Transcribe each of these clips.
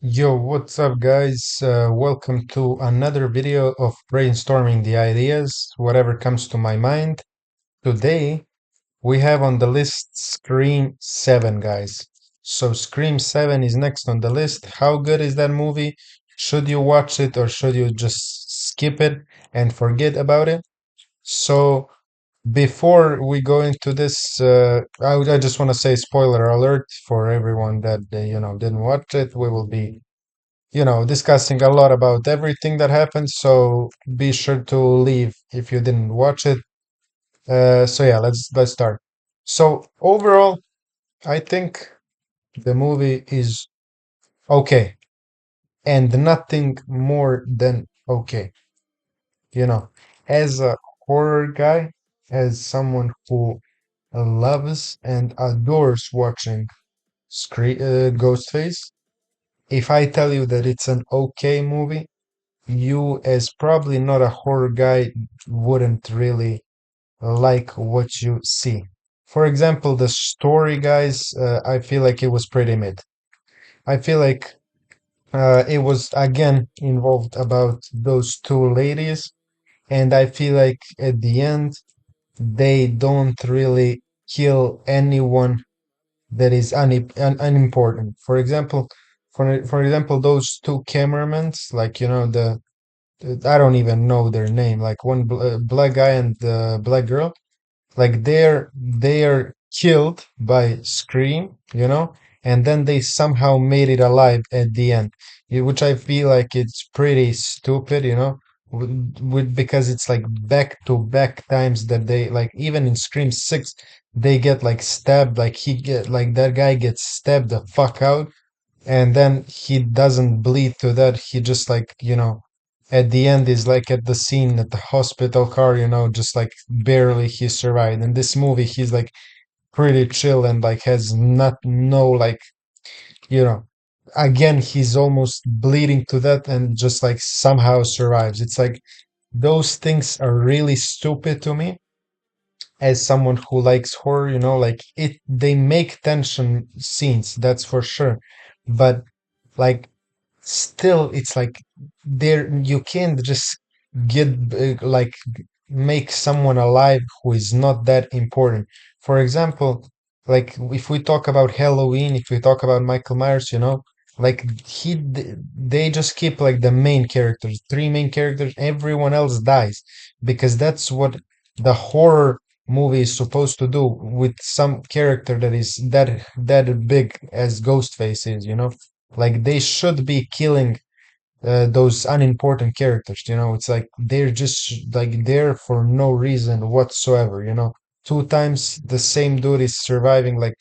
Yo, what's up, guys? Welcome to another video of brainstorming the ideas, whatever comes to my mind. Today, we have on the list Scream 7, guys. So, Scream 7 is next on the list. How good is that movie? Should you watch it or should you just skip it and forget about it? So, before we go into this, I just want to say spoiler alert for everyone that didn't watch it. We will be discussing a lot about everything that happened. So be sure to leave if you didn't watch it. So yeah, let's start. So overall, I think the movie is okay and nothing more than okay. You know, as a horror guy, as someone who loves and adores watching Ghostface, if I tell you that it's an okay movie, you, as probably not a horror guy, wouldn't really like what you see. For example, the story, guys, I feel like it was pretty mid. I feel like it was again involved about those two ladies, and I feel like at the end they don't really kill anyone that is unimportant. For example, those two cameramen, like the I don't even know their name. Like one black guy and the black girl. Like they are killed by Scream, and then they somehow made it alive at the end, which I feel like it's pretty stupid, because it's like back to back times that they like even in Scream 6 they get like stabbed, like that guy gets stabbed the fuck out and then he doesn't bleed to that. He just like, at the end is like at the scene at the hospital car, just like barely he survived. In this movie, he's like pretty chill and like has not no like, you know, again, he's almost bleeding to that and just like somehow survives. It's like those things are really stupid to me as someone who likes horror, like they make tension scenes, that's for sure. But like still it's like there you can't just get like make someone alive who is not that important. For example, like if we talk about Halloween, if we talk about Michael Myers, like they just keep like the main characters, three main characters, everyone else dies because that's what the horror movie is supposed to do with some character that is that big as Ghostface is, like they should be killing those unimportant characters, it's like they're just like there for no reason whatsoever, two times the same dude is surviving, like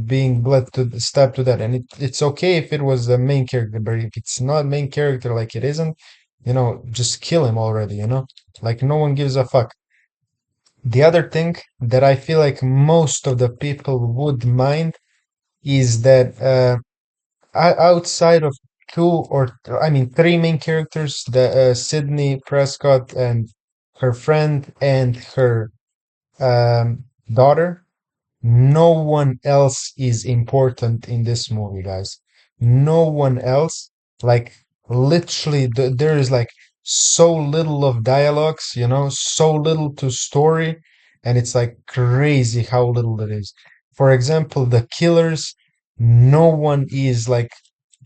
being bled to stabbed to that, and it's okay if it was the main character, but if it's not main character, like it isn't, just kill him already, like no one gives a fuck. The other thing that I feel like most of the people would mind is that outside of two or I mean three main characters, the Sydney Prescott and her friend and her daughter, no one else is important in this movie, guys. No one else. Like literally, there is like so little of dialogues, so little to story, and it's like crazy how little it is. For example, the killers, no one is like,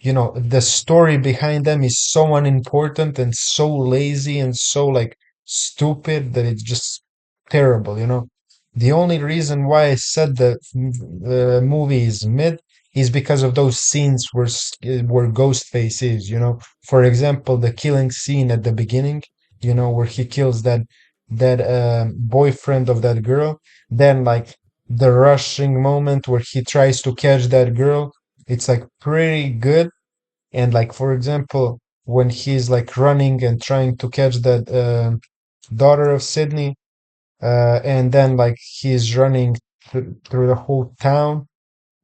the story behind them is so unimportant and so lazy and so like stupid that it's just terrible, the only reason why I said that the movie is mid is because of those scenes where Ghostface is, For example, the killing scene at the beginning, where he kills that boyfriend of that girl. Then like the rushing moment where he tries to catch that girl, it's like pretty good. And like for example, when he's like running and trying to catch that daughter of Sydney, and then like he's running through the whole town.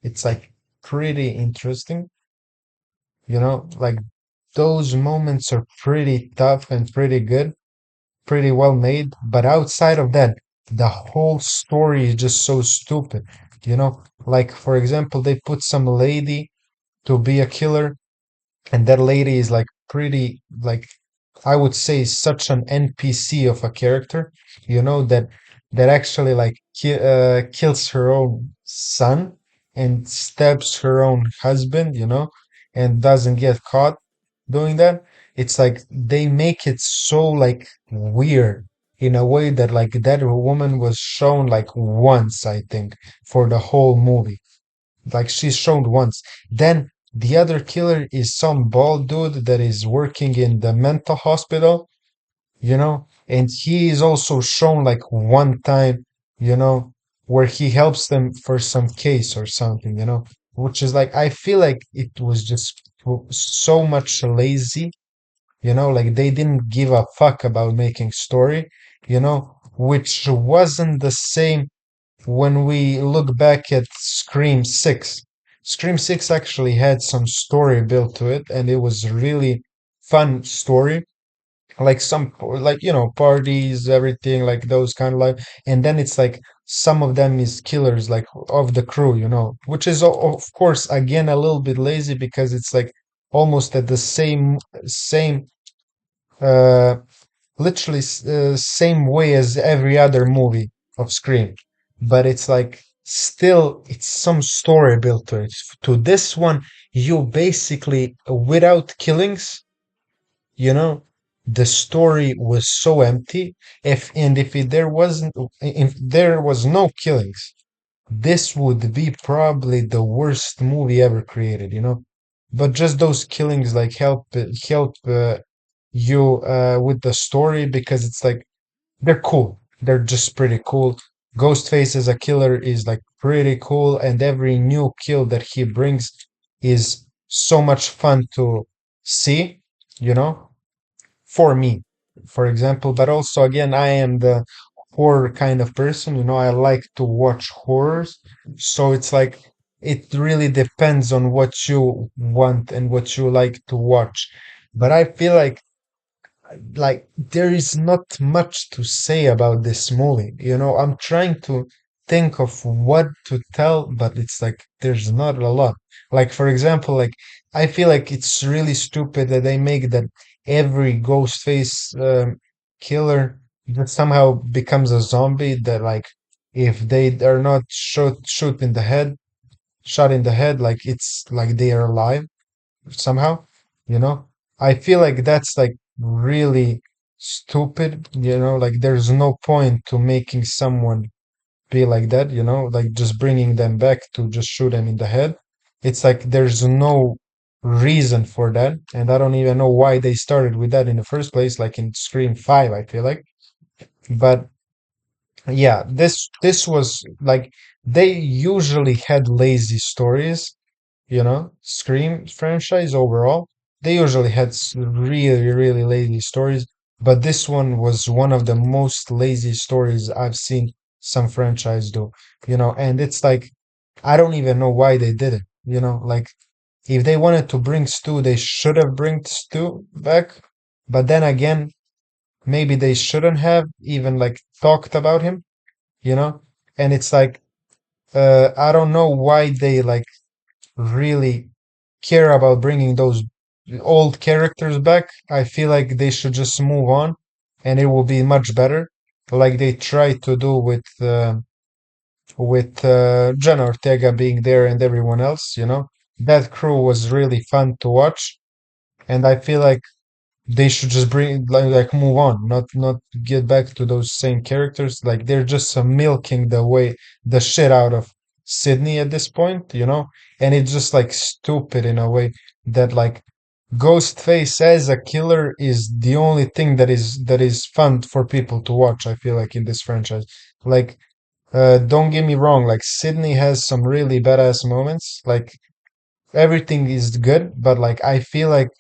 It's like pretty interesting, like those moments are pretty tough and pretty good, pretty well made. But outside of that, the whole story is just so stupid, like for example, they put some lady to be a killer, and that lady is like pretty like I would say such an NPC of a character, that actually like kills her own son and stabs her own husband, and doesn't get caught doing that. It's like they make it so like weird in a way that like that woman was shown like once, I think, for the whole movie. Like she's shown once. Then the other killer is some bald dude that is working in the mental hospital, and he is also shown like one time, you know, where he helps them for some case or something, which is like I feel like it was just so much lazy, like they didn't give a fuck about making story, which wasn't the same when we look back at Scream 6. Scream 6 actually had some story built to it, and it was really fun story. Like like, parties, everything, like those kind of life. And then it's like some of them is killers, like of the crew, which is of course again a little bit lazy because it's like almost at the same uh literally same way as every other movie of Scream, but it's like still it's some story built to it. To this one, you basically without killings, you know, the story was so empty. If there was no killings, this would be probably the worst movie ever created, But just those killings like help you with the story because it's like they're cool. They're just pretty cool. Ghostface as a killer is like pretty cool, and every new kill that he brings is so much fun to see, you know for me, for example. But also, again, I am the horror kind of person. I like to watch horrors. So it's like it really depends on what you want and what you like to watch. But I feel like there is not much to say about this movie. I'm trying to think of what to tell, but it's like there's not a lot. Like for example, like I feel like it's really stupid that they make that every Ghostface killer that somehow becomes a zombie. That like if they are not shot in the head, like it's like they are alive somehow, you know? I feel like that's like really stupid, like there's no point to making someone be like that, like just bringing them back to just shoot them in the head. It's like there's no reason for that, and I don't even know why they started with that in the first place, like in Scream 5, I feel like. But yeah, this was like they usually had lazy stories, Scream franchise overall, they usually had really, really lazy stories, but this one was one of the most lazy stories I've seen some franchise do, and it's like, I don't even know why they did it, like if they wanted to bring Stu, they should have bring Stu back, but then again, maybe they shouldn't have even like talked about him, you know, and it's like, I don't know why they like really care about bringing those old characters back. I feel like they should just move on and it will be much better, like they tried to do with Jenna Ortega being there and everyone else, That crew was really fun to watch, and I feel like they should just bring like move on, not get back to those same characters. Like they're just milking the shit out of Sydney at this point, and it's just like stupid in a way that like Ghostface as a killer is the only thing that is fun for people to watch. I feel like in this franchise, like don't get me wrong, like Sydney has some really badass moments, like everything is good, but like I feel like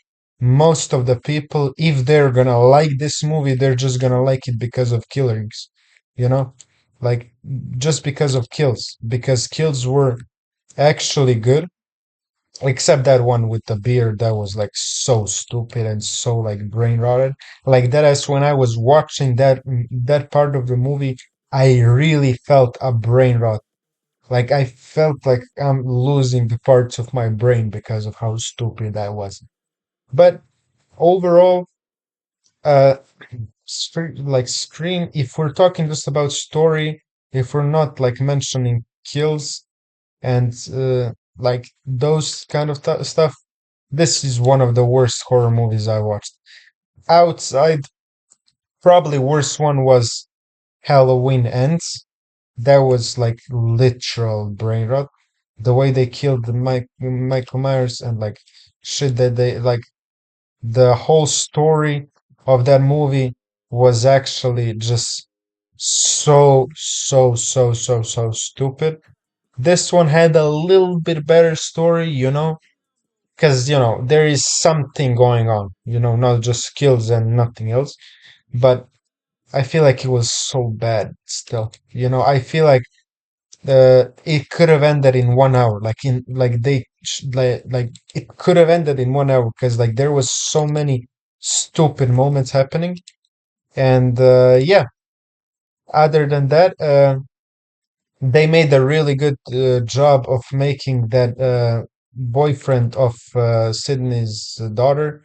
most of the people, if they're gonna like this movie, they're just gonna like it because of killings, you know, like just because of kills, because kills were actually good, except that one with the beard that was like so stupid and so like brain rotted. Like that is when I was watching that part of the movie, I really felt a brain rot, like I felt like I'm losing the parts of my brain because of how stupid that was. But overall, uh, like Scream, if we're talking just about story, if we're not like mentioning kills and like those kind of stuff, this is one of the worst horror movies I watched. Outside, probably worst one was Halloween Ends. That was like literal brain rot. The way they killed the Michael Myers and like shit that they like the whole story of that movie was actually just so stupid. This one had a little bit better story, because there is something going on, not just kills and nothing else. But I feel like it was so bad still. I feel like it could have ended in 1 hour, like it could have ended in 1 hour because like there was so many stupid moments happening. And yeah, other than that, they made a really good job of making that boyfriend of Sydney's daughter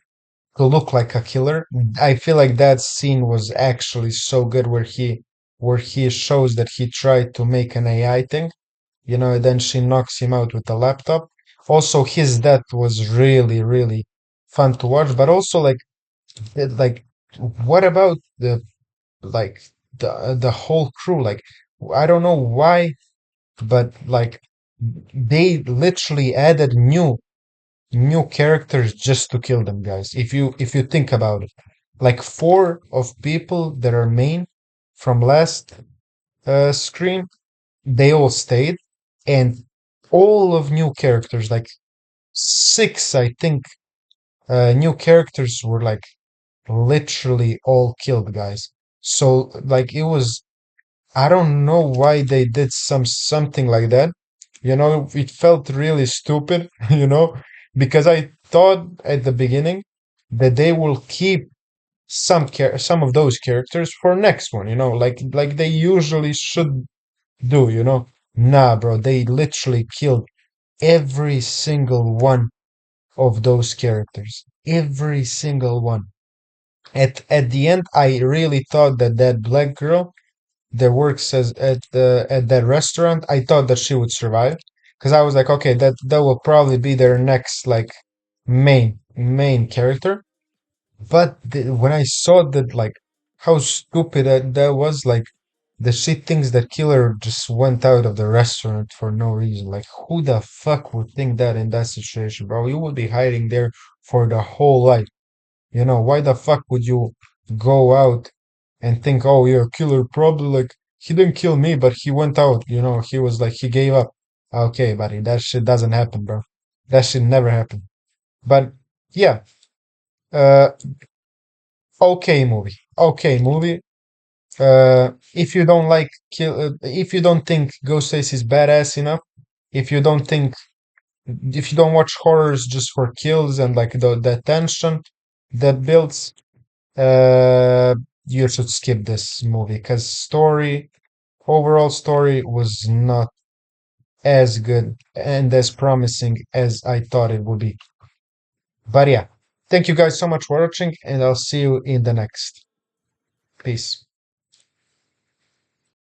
to look like a killer. I feel like that scene was actually so good where he shows that he tried to make an AI thing, and then she knocks him out with the laptop. Also, his death was really, really fun to watch, but also like what about like the whole crew? Like, I don't know why, but like they literally added new characters just to kill them, guys. If you think about it, like four of people that are main from last Scream, they all stayed, and all of new characters, like six, I think, new characters were like literally all killed, guys. So like it was, I don't know why they did something like that. It felt really stupid, because I thought at the beginning that they will keep some of those characters for next one, like they usually should do, Nah, bro, they literally killed every single one of those characters. Every single one. At the end, I really thought that black girl that works at that restaurant, I thought that she would survive because I was like, okay, that will probably be their next like main character. But when I saw that, like how stupid that was, like the shit things that killer just went out of the restaurant for no reason. Like who the fuck would think that in that situation, bro? You would be hiding there for the whole life. Why the fuck would you go out and think, oh, you're a killer? Probably like he didn't kill me, but he went out. He was like he gave up. Okay, buddy, that shit doesn't happen, bro. That shit never happened. But yeah, uh, okay movie, okay movie. If you don't like if you don't think Ghostface is badass enough, if you don't think, if you don't watch horrors just for kills and like the tension that builds, uh, you should skip this movie because overall story was not as good and as promising as I thought it would be. But yeah, thank you guys so much for watching, and I'll see you in the next. Peace.